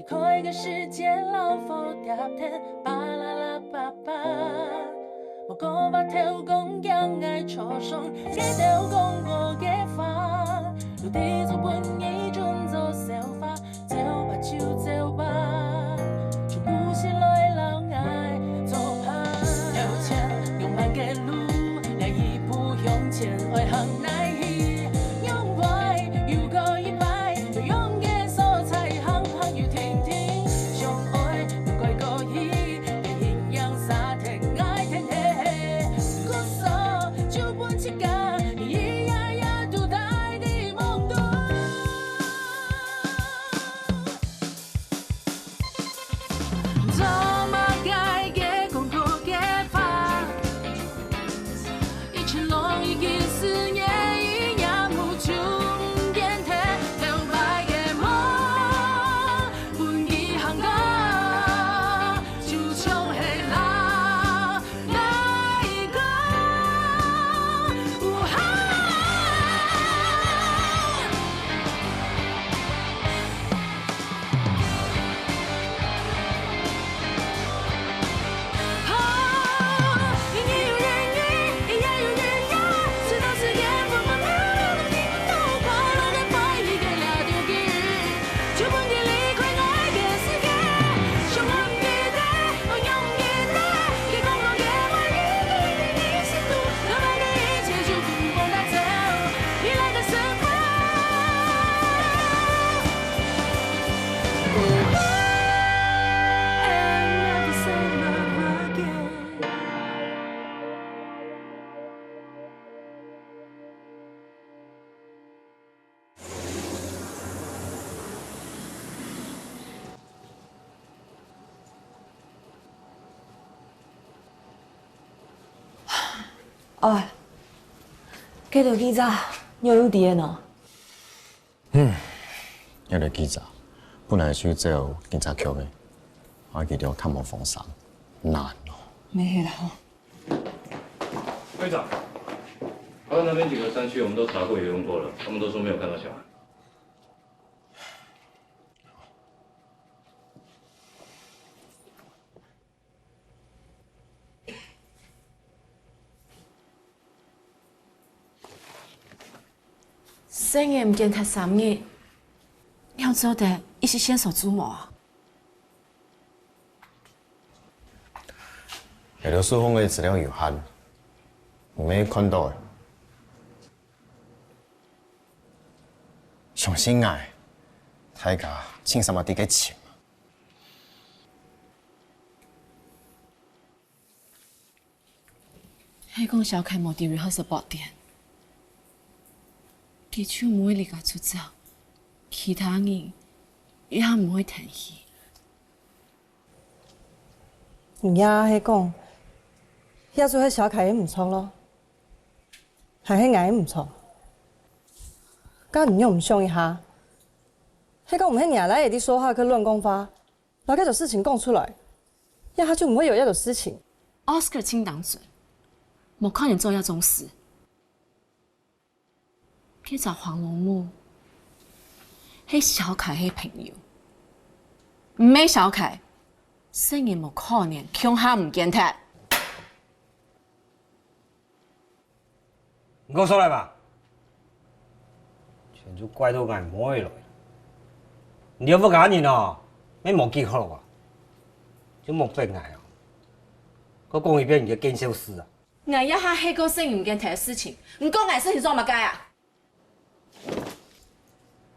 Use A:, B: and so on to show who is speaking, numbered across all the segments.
A: 开个世界老虎跌天，巴啦啦巴巴。我讲把头讲养爱初上，给头讲我给发，有地做本意准做小法，走吧就走吧，就不是来老爱做怕。有钱用慢给路，来一步用钱爱行难去，用坏又可以摆，就用嘅所在行行要停停，相爱又怪可以，嘅营养沙天爱天黑，故所就本起家，咿呀呀都带的梦多。怎么改嘅功课嘅法，一群龙一个思念一样无穷变态，留白嘅梦，本一行个，就从黑啦来个，呜哈。一年又年一，一年又年呀，直到时间不分了，你都快乐的快一个了就给，就本给离开爱的世界，想我给的，我用给的，给光荣给我一个你是度，留白的一切就不光带走，依赖的生活。And never say love again.
B: 哎，这条记者又有伫的喏。
C: 迄个记者本来去做警察局的，我记得看无风霜，难哦。
B: 没黑了吼。
D: 队长，刚刚那边几个山区我们都查过也问过了，他们都说没有看到小孩。
E: 生嘅唔见太3日，要做的一时先手瞩目啊！
C: 下头数方的资料有限，没看到的，上心爱，大家请什么地个钱？
E: 迄讲小凯无伫 rehearsal 报点，记手唔会离家出走，其他人也唔会停戏。
B: 唔呀，迄讲，遐做迄小凯也唔错咯，还迄眼也唔错，敢唔用唔想一下？迄讲唔迄伢来下伫说话去乱讲法，把这种事情讲出来，呀他就唔会有这种事情。
E: Oscar 清党准，无可能做遐种事。去找黄龙木，迄小凯迄朋友，唔免小凯，生意无可能恐吓唔见他。
F: 你给我出来吧！全就怪到俺摸来了。你要不赶紧哦，没冇记好了吧？就冇变矮哦。我讲一遍，你就更消失啊！
E: 我一下黑个生意唔见他的事情，唔讲俺事情做乜解啊？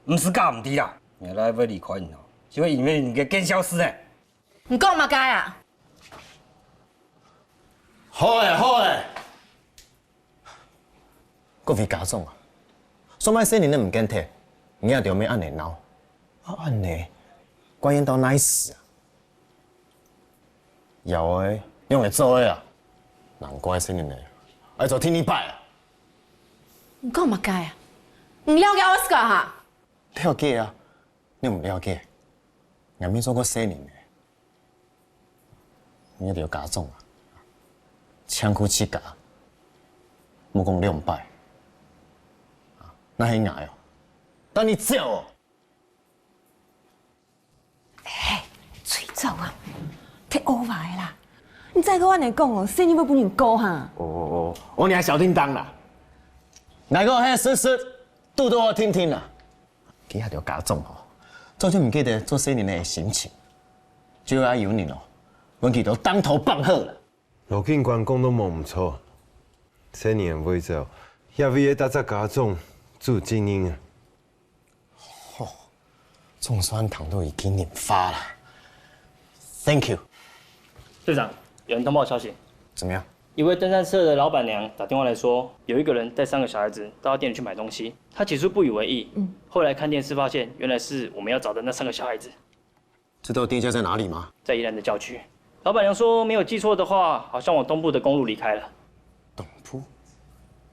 F: 唔是假唔对啦，你来要离开你哦，就会因为你个更消失诶。
E: 唔讲乜解啊？
C: 好诶，好诶。各位家长啊，所买生年都唔见摕，你也着要安尼闹，安尼，关系到哪事啊？有诶，用会做诶啊，难怪生年嘞，爱做天理拜啊。
E: 唔讲乜解啊？唔了解 Oscar 哈？
C: 了解啊，你唔了解，俺咪做过生年嘞，你一定要家长啊，枪苦起家，莫讲2拜。 那很矮哦，但你走哦。
B: 嘴走啊，太 over 的啦！你再跟我来讲哦，生意要不能高哈。
C: 我俩小叮当啦，哪个迄丝丝拄到我听听啦，其下条家总吼，早就唔记得做生意的心情，就要有你咯，阮去都当头棒喝了。
G: 路警官讲都冇唔错，生意唔会做，也为个大只家总做精英啊。
C: 重酸糖都已经引发了，Thank you。
H: 队长，有人通报消息，
C: 怎么样？
H: 一位登山社的老板娘打电话来说，有一个人带3个小孩子到他店里去买东西。他起初不以为意，后来看电视发现，原来是我们要找的那3个小孩子。
C: 知道店家在哪里吗？
H: 在宜兰的郊区。老板娘说，没有记错的话，好像往东部的公路离开了。
C: 东铺，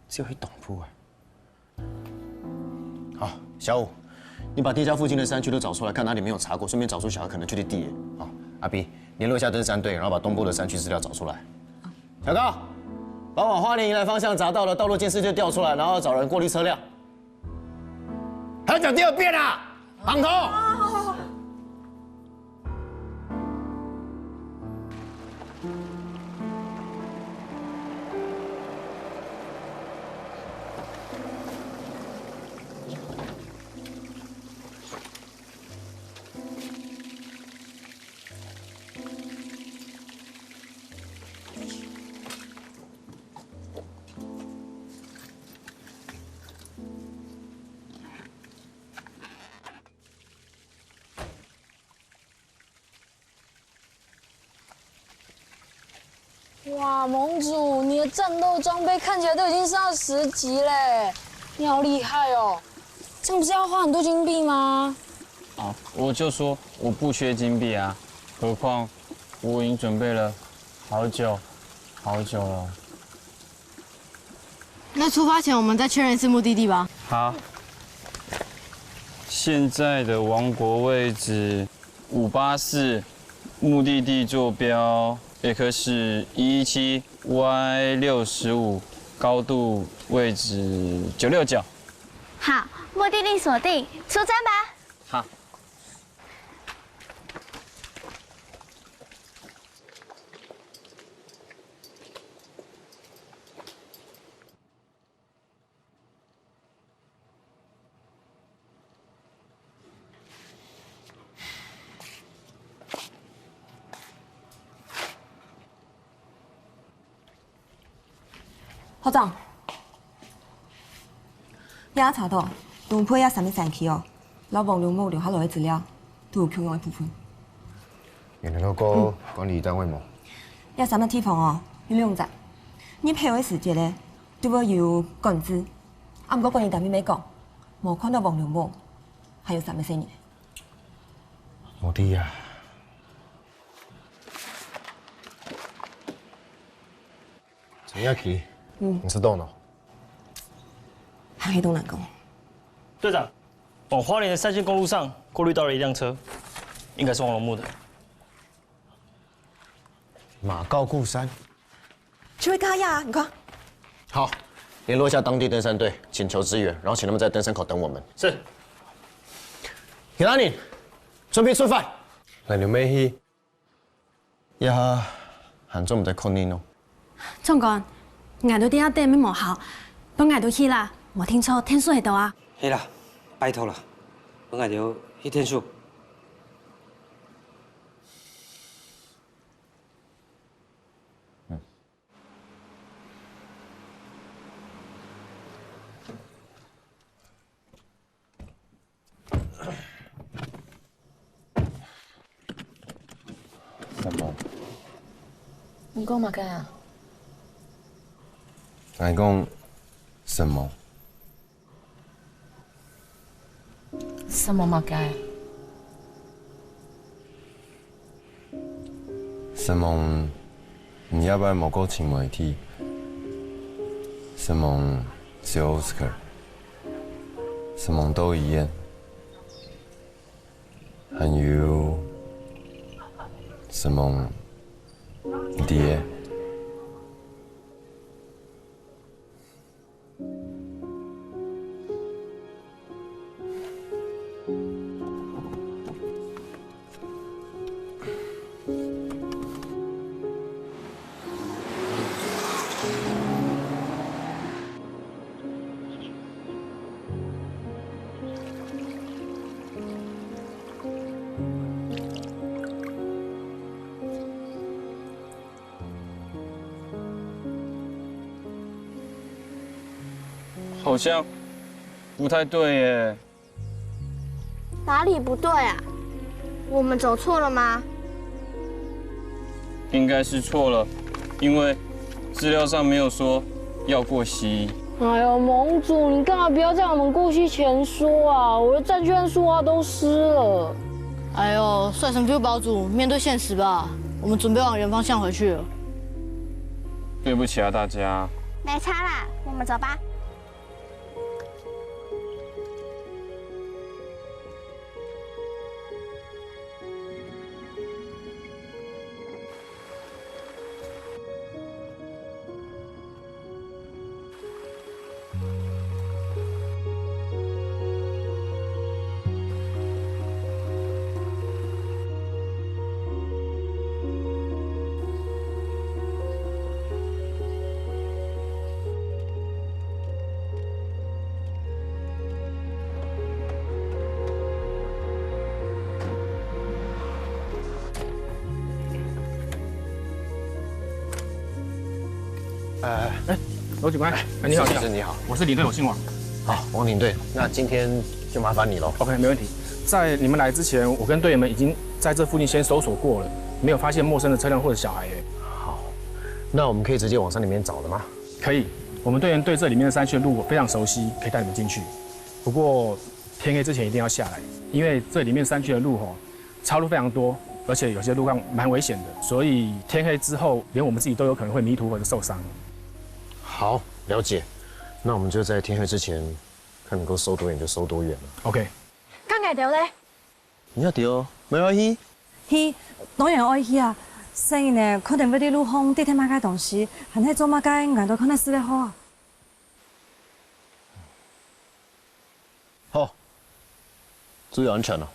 C: 只有一东铺啊。好，小五，你把店家附近的山区都找出来，看哪里没有查过，顺便找出小孩可能去的地点。好，阿 B，联络一下登山队，然后把东部的山区资料找出来。小高，把往花莲宜兰方向匝道的道路监视器调出来，然后找人过滤车辆。还要讲第2遍啊！昂头。
I: 哇，盟主，你的战斗装备看起来都已经上到10级嘞，你好厉害哦！这样不是要花很多金币吗？
J: 啊，我就说我不缺金币啊，何况我已经准备了好久了。
I: 那出发前我们再确认一次目的地吧。
J: 好，现在的王国位置584，目的地坐标。X 117Y65，高度位置969。
K: 好，目的地锁定，出征吧。
J: 好。
B: 校长，你也查到东坡也什么山区哦，老王刘某留下来的资料都有共用的部分。
C: 有联络过管理单位吗？
B: 也什么地方哦，有用在。你配合时间咧，都要有工资。啊，不过管理单位没讲，冇看到王刘某还有什么声音。
C: 我的呀。陈亚琪。你知道呢？
B: 还黑东南宫。
H: 队长，往花莲的3线公路上过滤到了一辆车，应该是王龙木的。
C: 马高固山。
B: 去会嘎呀，你看。
C: 好，联络一下当地登山队，请求支援，然后请他们在登山口等我们。
H: 是。
C: 吉拉尼，准备出发。
G: 来牛尾去。
C: 呀，韩总唔在困呢咯。
K: 总管。捱到啲一啲咩無效，本捱到去啦，我聽錯天數喺度啊。
F: 係啦，拜託啦，本捱到去天數。
C: 什麼？
A: 你講乜嘅啊？
G: 俺讲什么？
A: 什麼物件？
G: 什么？你要不要某个请媒体？什么是奥斯卡？什么都一样。还有什么碟？
J: 好像不太对耶。
L: 哪里不对啊？我们走错了吗？
J: 应该是错了，因为资料上没有说要过溪。
I: 哎呦，盟主，你干嘛不要在我们过溪前说啊？我的战券和书啊都湿了。
M: 哎呦，帅神 feel 堡主，面对现实吧，我们准备往原方向回去了。
J: 对不起啊，大家。
L: 没差啦，我们走吧。
N: 罗警官，你好，
C: 你好，
N: 我是领队，我姓王。
C: 好，王领队，那今天就麻烦你喽。
N: OK， 没问题。在你们来之前，我跟队员们已经在这附近先搜索过了，没有发现陌生的车辆或者小孩。
C: 好，那我们可以直接往山里面找了吗？
N: 可以，我们队员对这里面的山区的路非常熟悉，可以带你们进去。不过天黑之前一定要下来，因为这里面山区的路岔路非常多，而且有些路况蛮危险的，所以天黑之后，连我们自己都有可能会迷途或者受伤。
C: 好，了解。那我们就在天黑之前，看能够收多远就收多远了。
N: OK。
K: 刚挨到咧？
C: 你要掉，没关系。
B: 去，当然爱去啊。所以呢，可能要伫路方地铁马街同时，还迄做马街挨到可能死得好啊。
C: 好，注意安全哦。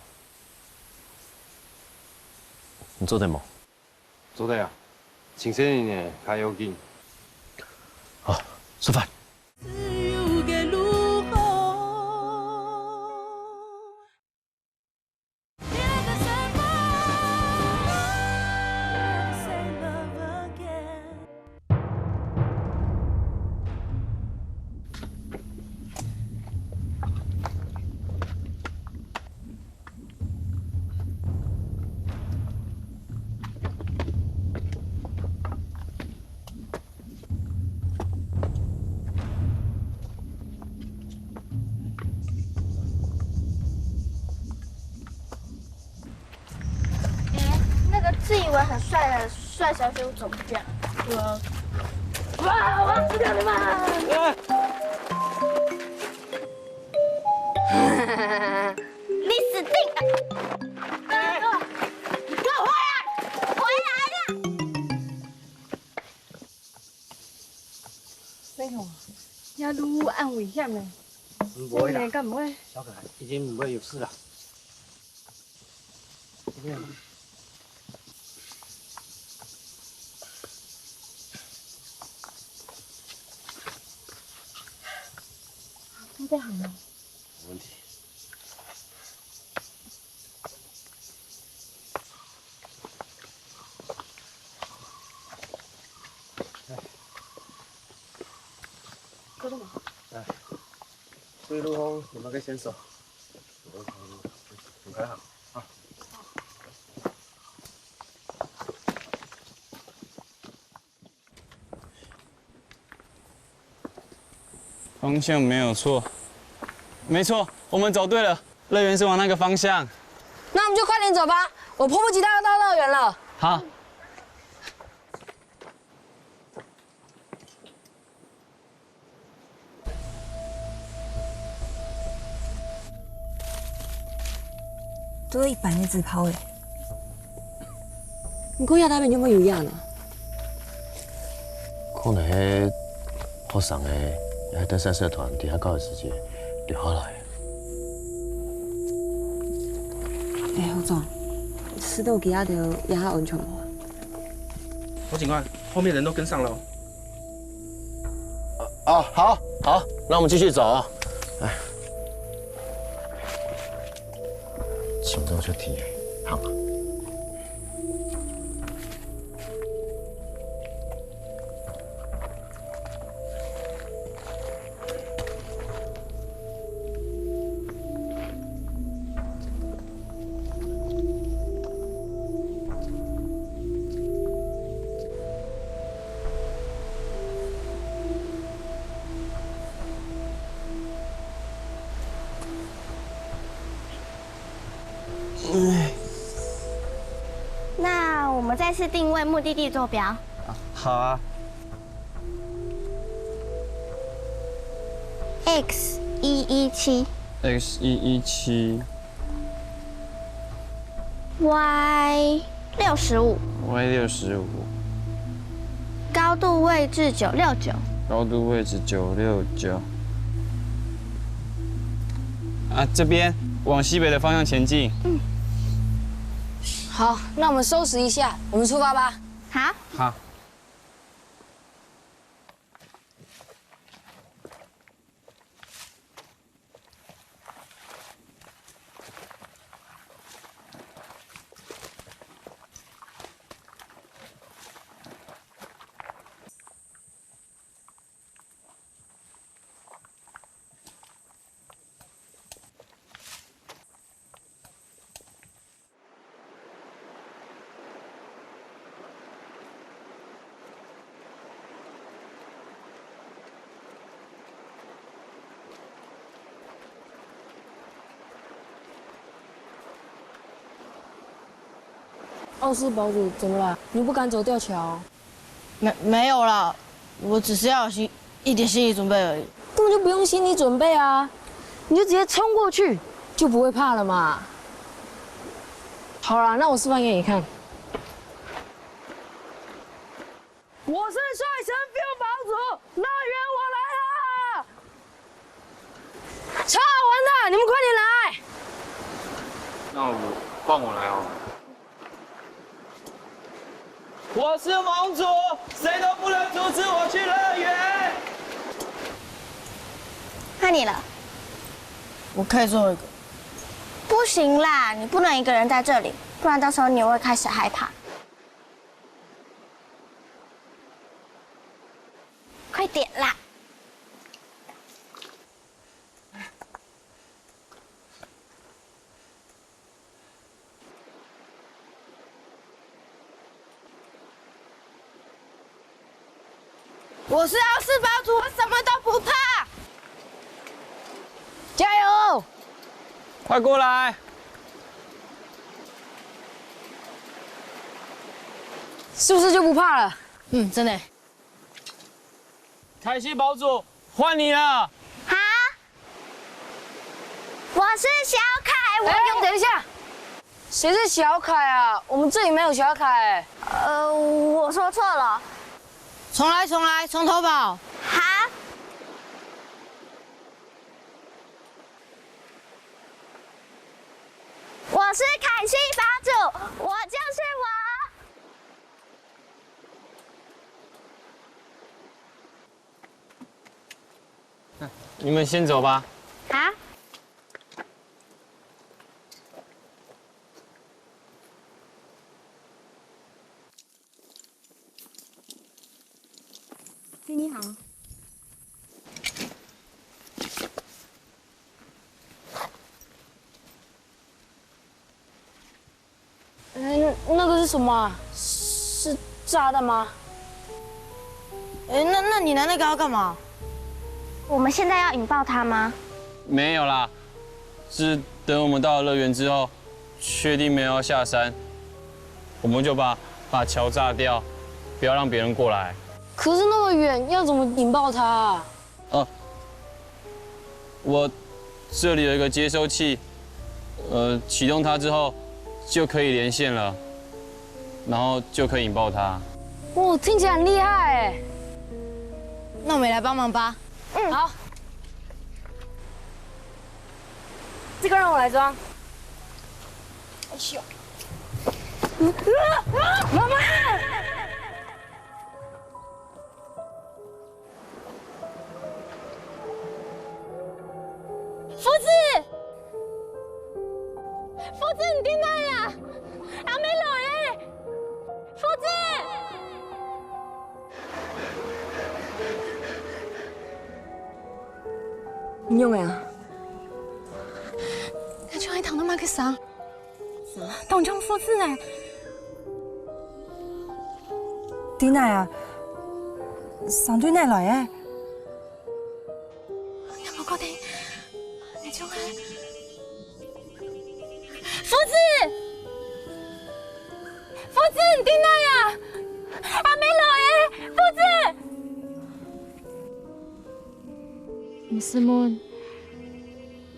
C: 你做得冇？
G: 做得啊，请先生呢，加油紧。
C: 好，吃饭。
L: 自以为很帅的帅小姐怎么这样？哇！我要吃掉你们！你死定了！你给我回来！回来了！
B: 你看，遐愈暗危险呢。
F: 不会啦，
B: 敢唔会？
F: 小可爱已经不会有事了。
B: 你在行吗？
C: 没问题。
B: 搁到吗？
C: 哎，对路方你们可以先走。你开好啊。
J: 方向没有错，没错，我们走对了，乐园是往那个方向。
I: 那我们就快点走吧，我迫不及待要到乐园了。
J: 好。
B: 都是一般的自跑诶。
I: 不过遐那边有没有影呢？
C: 可能迄学生诶，也在赛社团伫遐教的时间留下来。
B: 哎，侯总，石头给阿条也较安全无？
N: 罗警官，后面人都跟上了。
C: 好，那我们继续走啊。哎，前头出天的，行啊。
L: 位是定位，目的地坐标。
J: 好啊。
L: X117
J: X117
L: Y65
J: Y65，
L: 高度位置969。
J: 高度位置969。啊，这边往西北的方向前进。
I: 嗯。好，那我们收拾一下，我们出发吧。
L: 好。
J: 好。
I: 奥斯堡主，怎么了？你不敢走吊桥？
M: 没有啦，我只是要有一点心理准备而已。
I: 根本就不用心理准备啊，你就直接冲过去，就不会怕了嘛。好啦，那我示范给你看。我是帅神 feel 堡主，乐园我来啦！超好玩的，你们快点来！
J: 那换我来哦。 我是盟主，谁都不能阻止我去乐园。
L: 换你了。
M: 我可以最后一个。
L: 不行啦，你不能一个人在这里，不然到时候你会开始害怕。快点啦！
M: 我是奥斯堡主，我什么都不怕。
I: 加油！
J: 快过来！
I: 是不是就不怕了？
M: 嗯，真的。
J: 凯西堡主，换你了。
L: 好，我是小凯，
I: 等一下，谁是小凯啊？我们这里没有小凯。
L: 我说错了。
M: 重来，从头跑。
L: 好。我是凯西堡主，我就是
J: 我。你们先走吧。
L: 好。
K: 你好。
I: 那个是什么啊？是炸弹吗？
M: 那你拿那个要干嘛？
L: 我们现在要引爆它吗？
J: 没有啦，是等我们到了乐园之后，确定没有要下山，我们就把桥炸掉，不要让别人过来。
I: 可是那么远，要怎么引爆它啊？
J: 我这里有一个接收器，启动它之后就可以连线了，然后就可以引爆它。
I: 哇，听起来很厉害哎！
M: 那我们也来帮忙吧。
I: 嗯，好。这个让我来装。哎呦！妈妈！
L: 夫子，你伫哪呀？还没来耶！夫子，
I: 你用呀？
K: 你就喺頭都買佢上，當中夫子呢？
B: 點解啊？上對奶來誒？
K: 我覺得你仲係
L: 夫子，夫子，丁娜呀，阿妹落耶，夫子。
E: 唔是问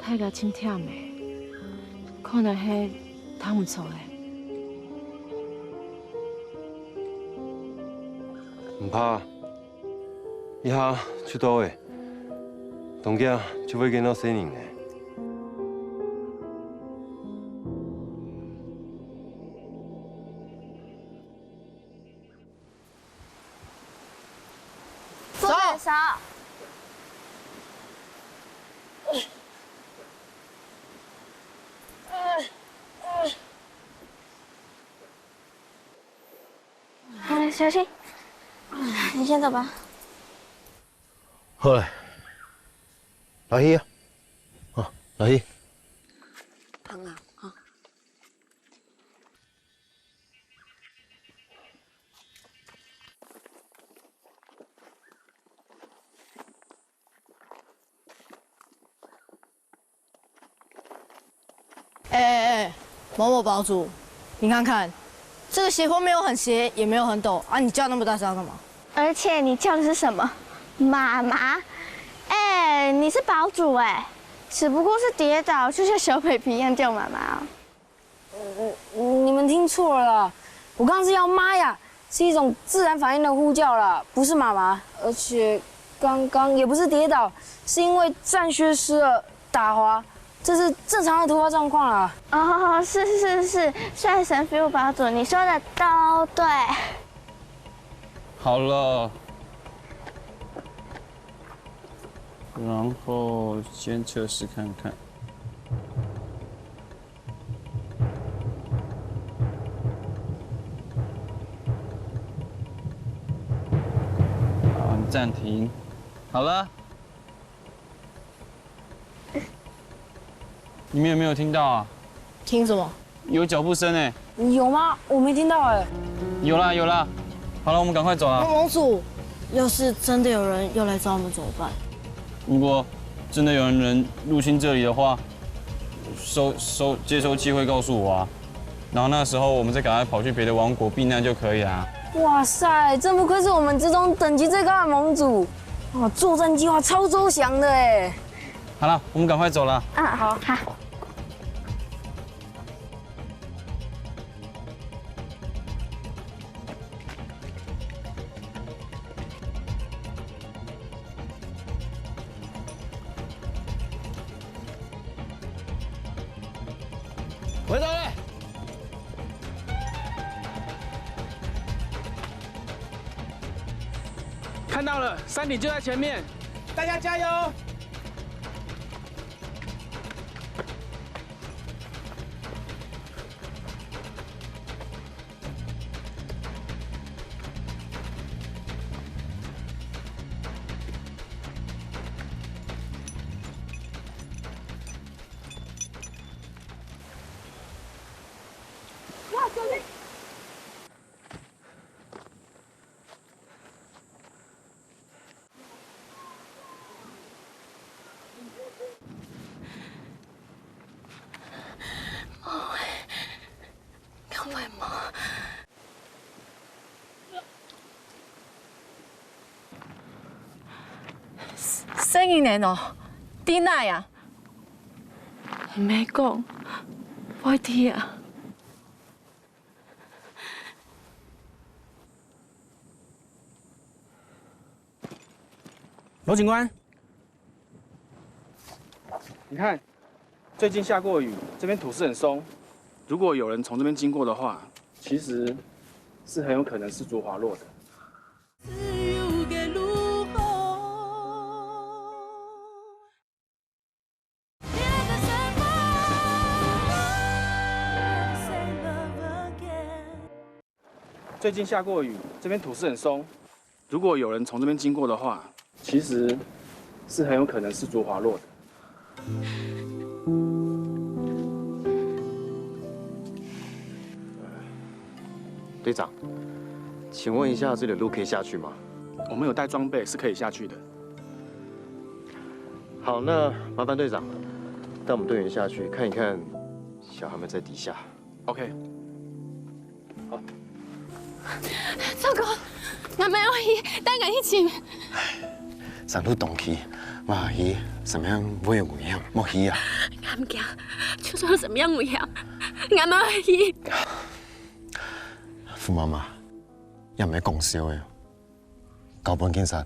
E: 太个真忝的，可能係汤唔错的。
G: 唔怕，以下出刀的，当家就要见到生人的。
L: 走，手。小心，你先走吧。
C: 好嘞，老希啊，老希。
E: 疼啊啊！
M: 某某堡主，你看看，这个斜坡没有很斜，也没有很陡啊，你叫那么大声要干嘛？
L: 而且你叫的是什么？妈妈？哎，你是堡主哎，只不过是跌倒，就像小 baby 一样叫妈妈哦。
I: 你们听错了啦，我刚刚是要妈呀，是一种自然反应的呼叫啦，不是妈妈。而且刚刚也不是跌倒，是因为战靴湿了打滑，这是正常的突发状况啦。
L: 哦，是，帅神 feel 堡主，你说的都对。
J: 好了，然后先测试看看。好，暂停。好了。你们有没有听到啊？
M: 听什么？
J: 有脚步声哎。
I: 有吗？我没听到哎。
J: 有啦。好了，我们赶快走了。
M: 盟主，要是真的有人要来找我们怎么办？
J: 如果真的有人入侵这里的话，接收机会告诉我啊，然后那时候我们再赶快跑去别的王国避难就可以啦。
I: 哇塞，真不愧是我们之中等级最高的盟主，哇，作战计划超周详的哎。
J: 好了，我们赶快走了。
L: 啊，好。
C: 回头嘞！
N: 看到了，山顶就在前面，大家加油！
E: 声音呢？喏，丁娜呀，没讲，我听啊。
N: 罗警官，你看，最近下过雨，这边土势很松，如果有人从这边经过的话，其实是很有可能是着滑落的。最近下过雨，这边土势很松，如果有人从这边经过的话，其实是很有可能是着滑落的。
C: 队长，请问一下，这里的路可以下去吗？
N: 我们有带装备，是可以下去的。
C: 好，那麻烦队长带我们队员下去看一看，小孩们在底下。
N: OK。好。
K: 糟糕，我没有鱼，等我去请。
C: 上路动气，哇鱼什么样会有危险？莫鱼啊！
K: 我唔惊，就算有什么样危险，我没有鱼。
C: 傅妈妈，又唔係講笑嘅，交本警察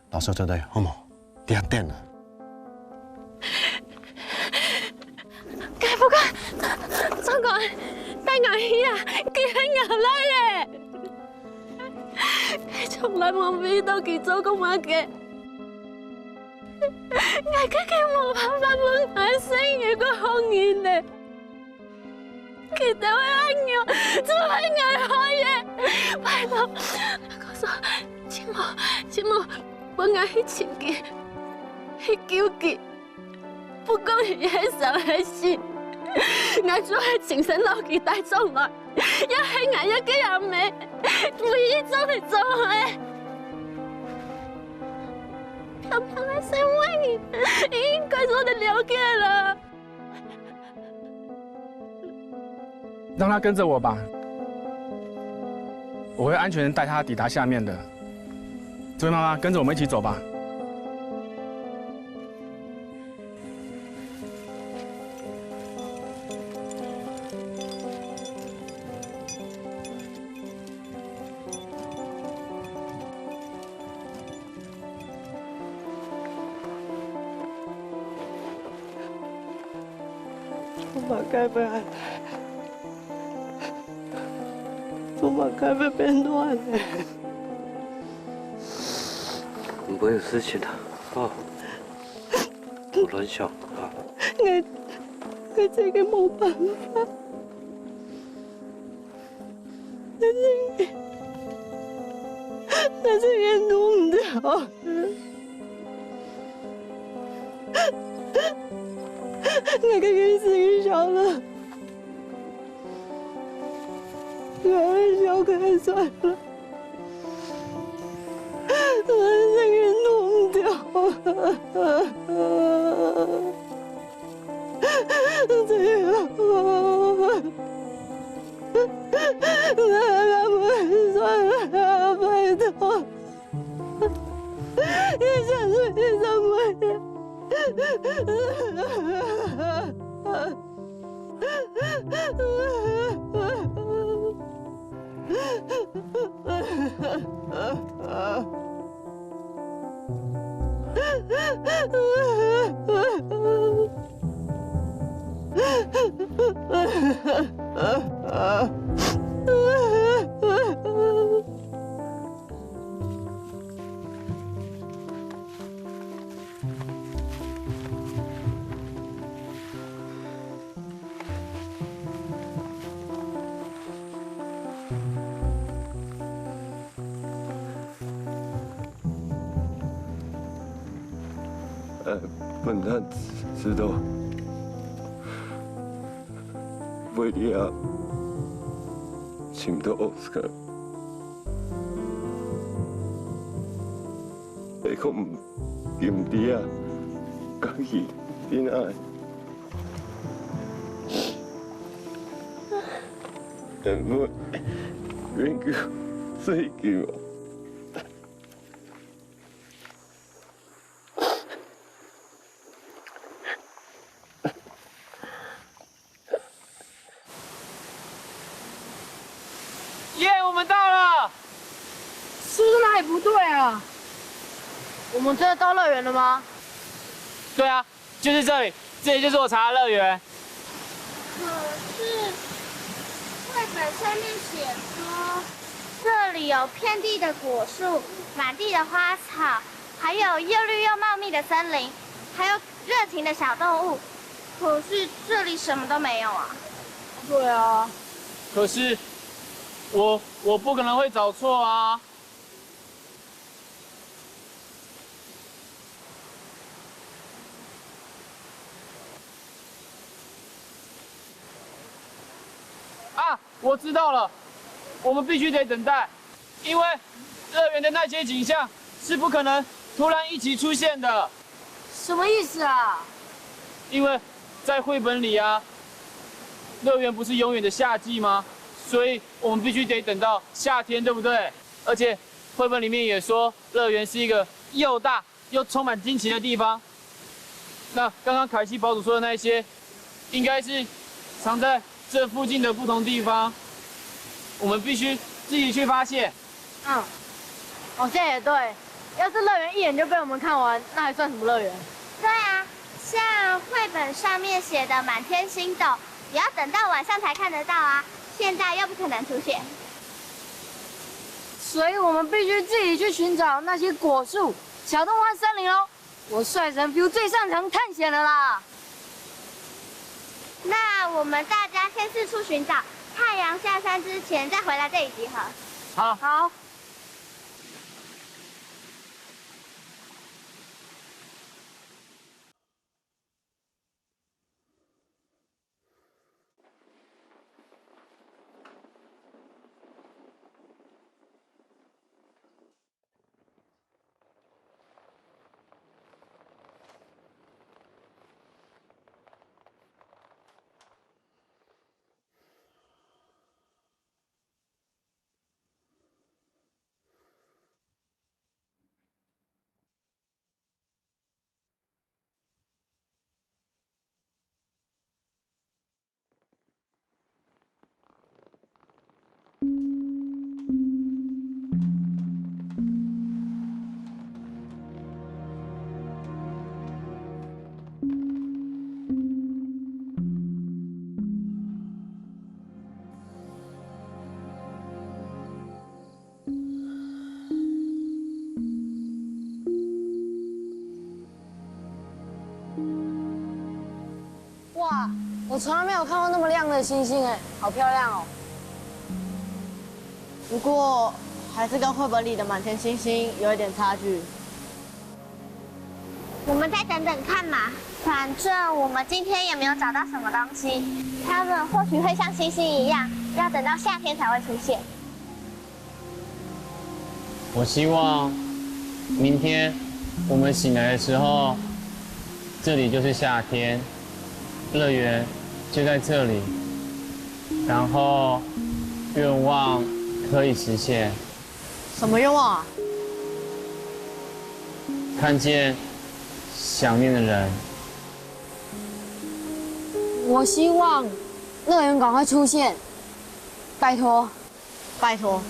C: 拿手做對，好冇？你一定啊！
K: 解不過，糟糕，等我去啊，佢喺牛來咧，從來冇俾到佢做過乜嘅。 我根本冇辦法幫我生一個好人咧，佢都會愛我，只會愛我嘅。拜託，告訴我，請冇幫我去請佢，去救佢，不講佢係受係死，我只係親身攞佢帶上來，一係我一個人命，唯一做係做嘅。 漂漂的身為你應該做得了解了。
N: 让他跟着我吧，我会安全地带他抵达下面的。这位妈妈，跟着我们一起走吧。
O: 做乜解不變亂呢？
P: 不會有事情的，哦，不亂想啊。
O: 我真係冇辦法，我真係弄唔掉。我嘅日子已少了。 我小可算了，我这个弄掉了，这个我算了，拜托，你想说你怎么样？
P: 本探知道，维利亚请到奥斯卡，你可唔掂啲啊？講嘢點解？人們永久追求。
I: 不对啊！我们真的到乐园了吗？
Q: 对啊，就是这里，这里就是我查的乐园。
L: 可是绘本上面写说，这里有遍地的果树，满地的花草，还有又绿又茂密的森林，还有热情的小动物。可是这里什么都没有啊。
I: 对啊。
Q: 可是我不可能会找错啊。 啊，我知道了，我们必须得等待，因为乐园的那些景象是不可能突然一起出现的。
I: 什么意思啊？
Q: 因为在绘本里啊，乐园不是永远的夏季吗？所以我们必须得等到夏天，对不对？而且绘本里面也说，乐园是一个又大又充满惊奇的地方。那刚刚凯西堡主说的那些，应该是藏在这附近的不同地方，我们必须自己去发现。
I: 嗯，好像也对。要是乐园一眼就被我们看完，那还算什么乐园？
L: 对啊，像绘本上面写的满天星斗，也要等到晚上才看得到啊，现在又不可能出现。
I: 所以我们必须自己去寻找那些果树、小动物和森林喽。我帅神 Q 最擅长探险了啦。
L: 那我们大家先四处寻找，太阳下山之前再回来这里集合。
Q: 好。
I: 好。哇，我从来没有看过那么亮的星星哎，好漂亮哦！
M: 不过还是跟绘本里的满天星星有一点差距。
L: 我们再等等看嘛，反正我们今天也没有找到什么东西，它们或许会像星星一样，要等到夏天才会出现。
J: 我希望明天我们醒来的时候，这里就是夏天，乐园就在这里，然后愿望可以实现。
M: 什么愿望啊？
J: 看见想念的人。
I: 我希望乐园赶快出现，拜托，
M: 拜托，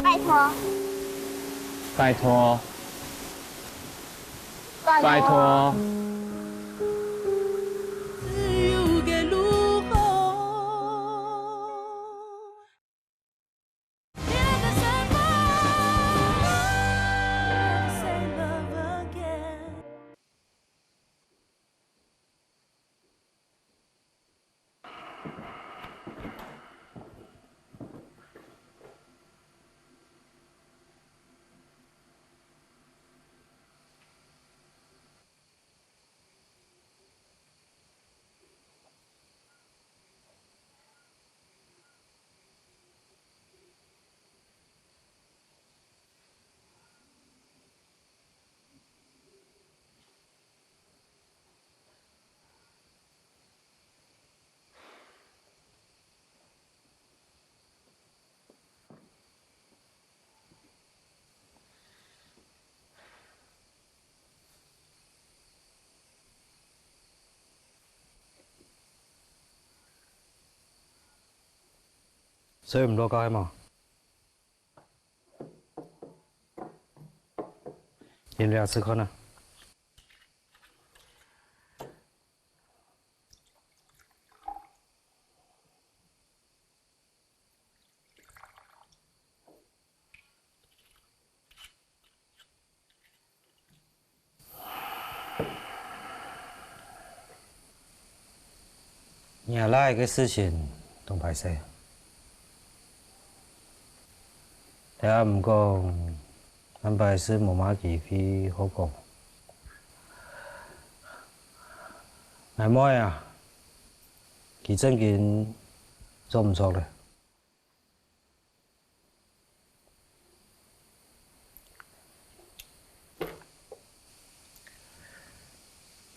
L: 拜托，
J: 拜托，
I: 拜托。
F: 所以唔落街嘛，饮料吃可能。原来个事情都歹势。也毋讲，咱爸是无马机去好讲。内妹啊，其正经做唔错咧。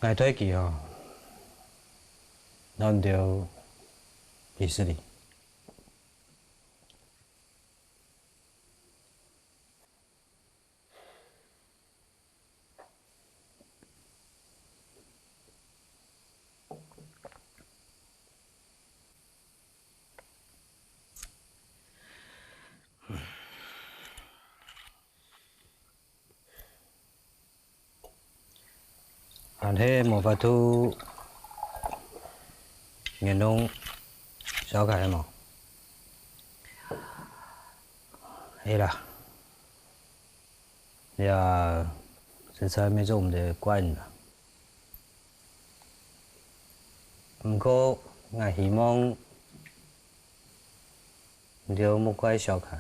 F: 挨对记哦，咱着迪士尼。但迄无法度原谅小凯嘛。嘿啦，呀，这才没做我们的怪人啦。不过，我希望你就莫怪小凯，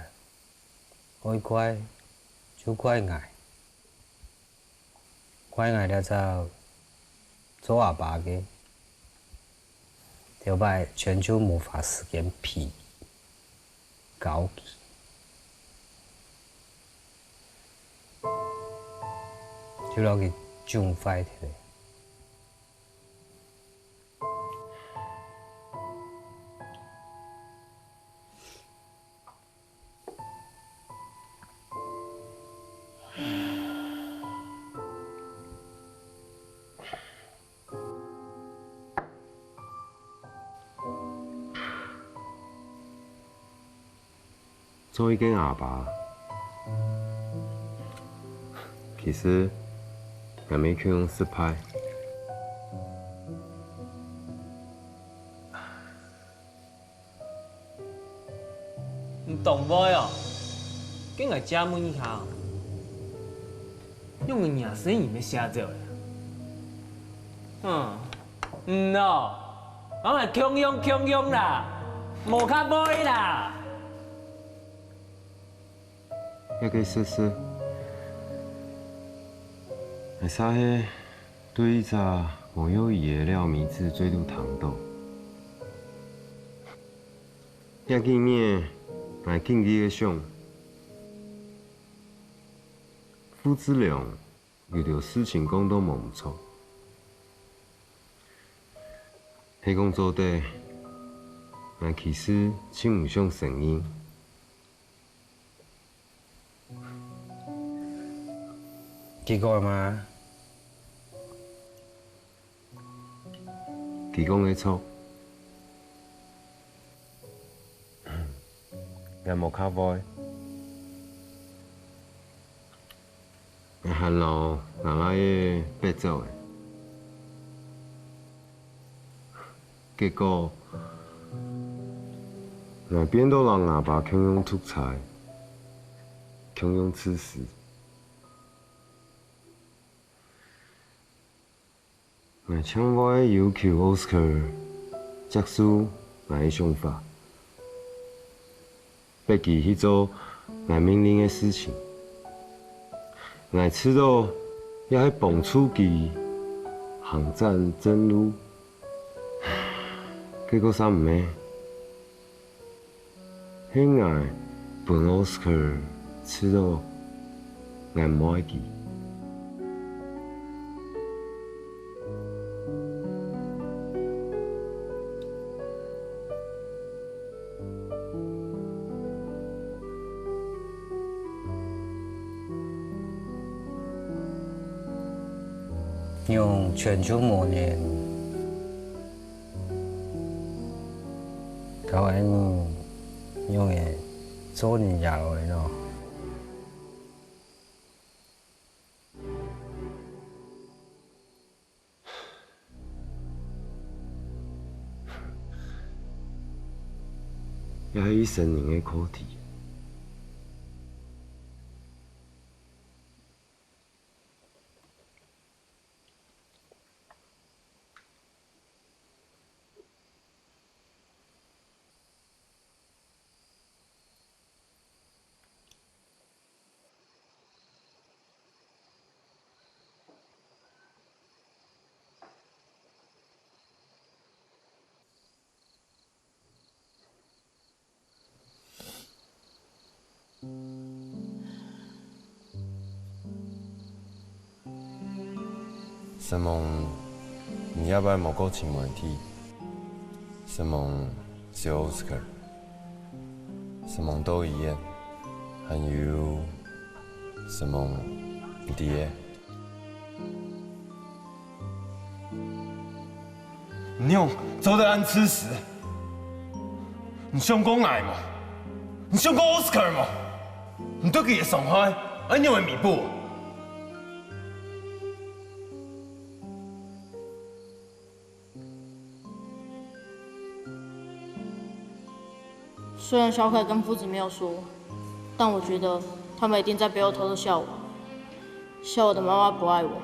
F: 爱怪就怪爱，怪爱了就做阿爸嘅，就把全球魔法时间皮搞起。 就攞佢轉快啲嚟。
G: 做一間阿爸，其實。 也没去用失败。
Q: 唔懂无哟？今日家问一下，用个伢生意要写走了。喏，我系强用啦，无卡买啦。
G: 也可以试试。 会使迄对一只无有意的料米字做入糖豆，遐见面买经济的上，付资量遇到事情讲都无唔错，迄讲做底，但其实真唔想承认。
F: 結果嘛，
G: 佢講嘅錯，也無卡voi，hand路人阿個白走嘅，結果兩邊都讓阿爸強用出彩，強用吃屎。 我請我要求奧斯卡接受我的想法，逼佢去做我命令的事情。我知道要去幫助佢行戰正路，結果啥唔咩？係我幫奧斯卡知道我唔愛佢。
F: 用全球模拟，搞完用嘅做人家落嚟咯。
G: 也係一生人嘅課題。 什么？你要不要某个请问题？什么是奥斯卡？什么都一样，还有什么爹？你用走得安吃屎？你想讲爱吗？你想讲奥斯卡吗？你对佢嘅伤害，你会弥补？
M: 虽然小凯跟夫子没有说，但我觉得他们一定在背后偷偷笑我，笑我的妈妈不爱我。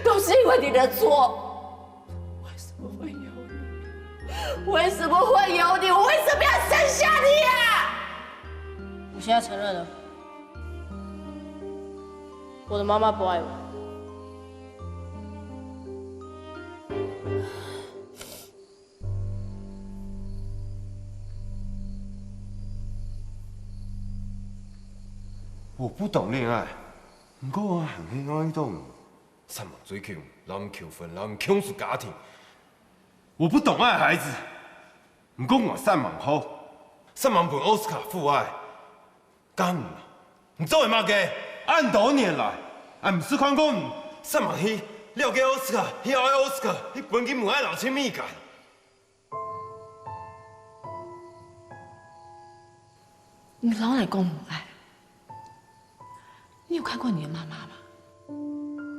E: 都是因为你的错，为什么会有你？为什么会有你？我为什么要生下你啊？
M: 我现在承认了，我的妈妈不爱我。
G: 我不懂恋爱，不过我很喜欢那种上网追求，然后求婚，然后控诉家庭。我不懂爱孩子，不过我上网好，上网本奥斯卡父爱，干你作为嘛个？按多年来，不是看讲上网去了解奥斯卡，去爱奥斯卡，去本根本爱老亲密感。
E: 你老来讲母爱。你有看过你的妈妈吗？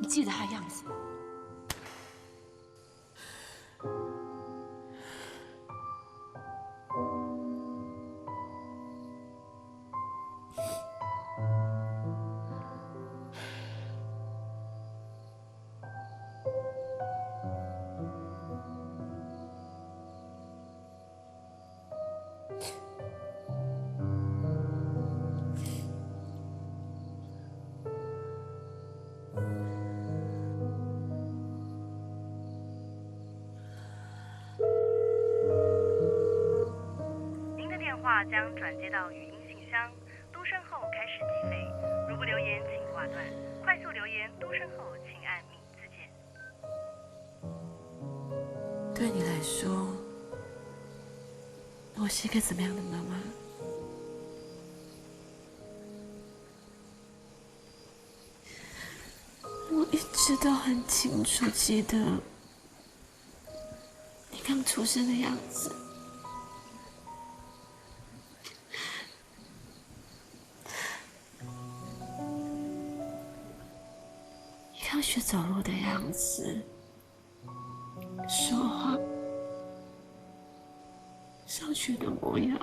E: 你记得她的样子吗？
R: 将转接到语音信箱，嘟声后开始计费。如不留言，请挂断。快速留言，嘟声后请按名字键。
E: 对你来说，我是一个怎么样的妈妈？我一直都很清楚记得你刚出生的样子。刚学走路的样子，说话、上学的模样，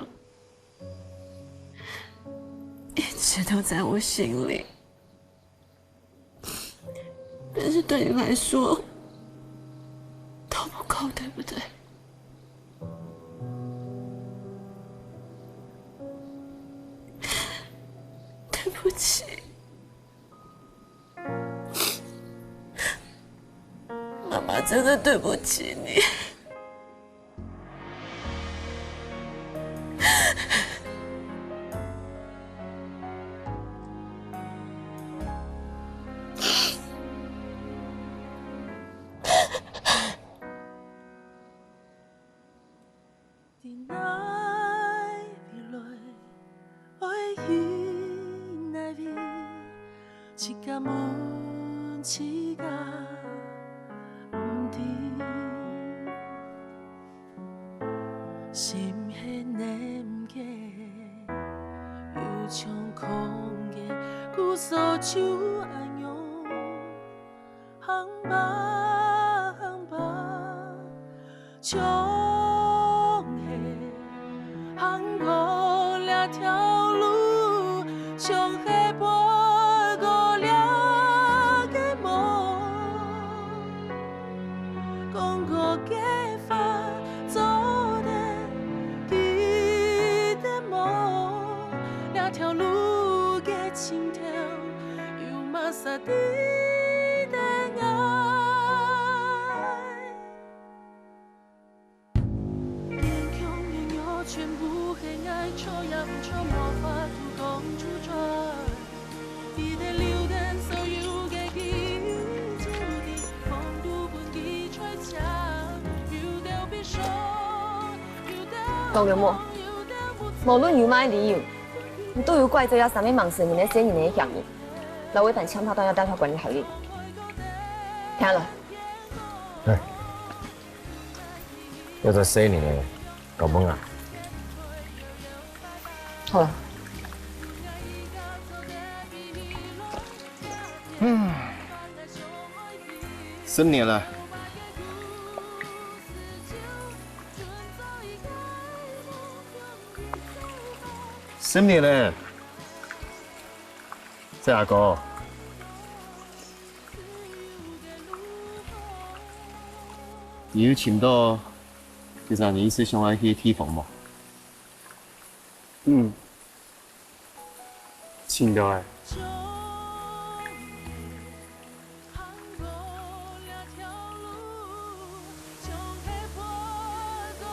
E: 一直都在我心里。但是对你来说都不够，对不对？对不起。妈妈真的对不起你。
A: 心很难过，有像空的古锁手安样，行吧行吧，冲的行过两条路，冲的爬过两个梦，讲过的话做。条路的尽头，有马萨的等爱。坚强的我全部很爱，错也唔错，无法度讲出来。你的留恋所有的记忆，就地放度本地揣测，有到必说，有到。
S: 高阳莫，无论有咩理由。你都有怪罪要上面忙死你那些年的嫌疑，那违反枪炮弹药弹药管理条例，听了。
C: 哎，要在4年内搞懵啊！
S: 好了。
C: 10年了。什么呢？这阿哥，你有请到就是你意思想要去提防吗？
J: 请到哎。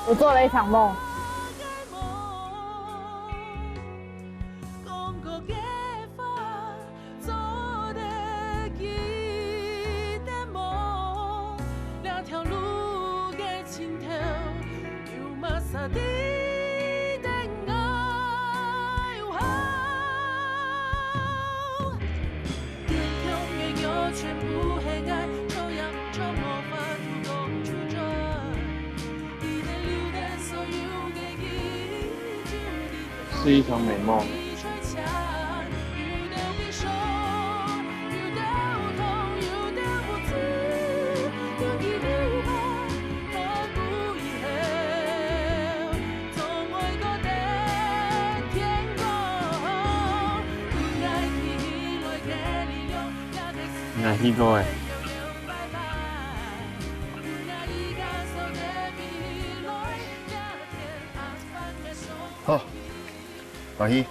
I: 我做了一场梦。
J: 是一场美梦。那希哥诶，
C: 好，阿希。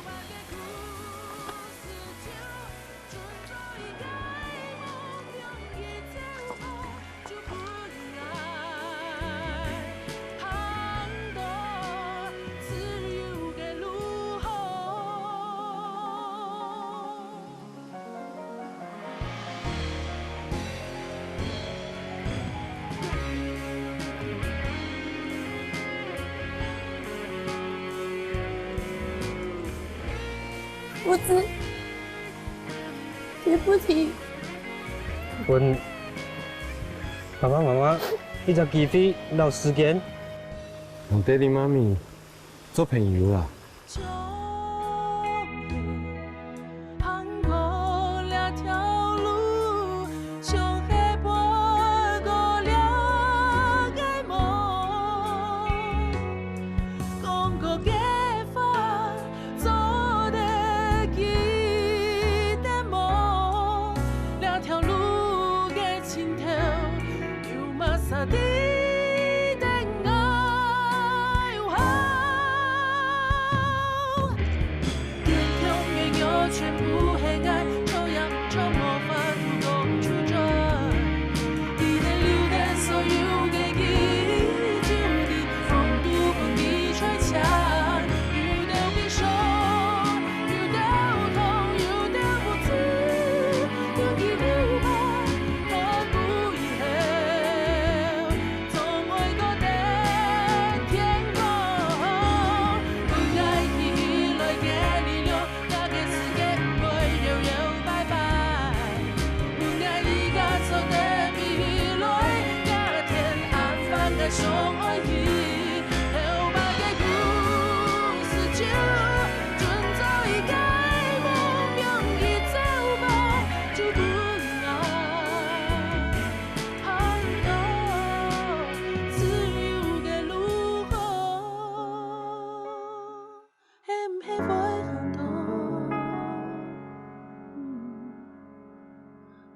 K: 不知提不提？
F: 阮爸爸妈妈一只机飞留时间，
G: 同爹哋妈咪做朋友啦。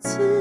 K: 自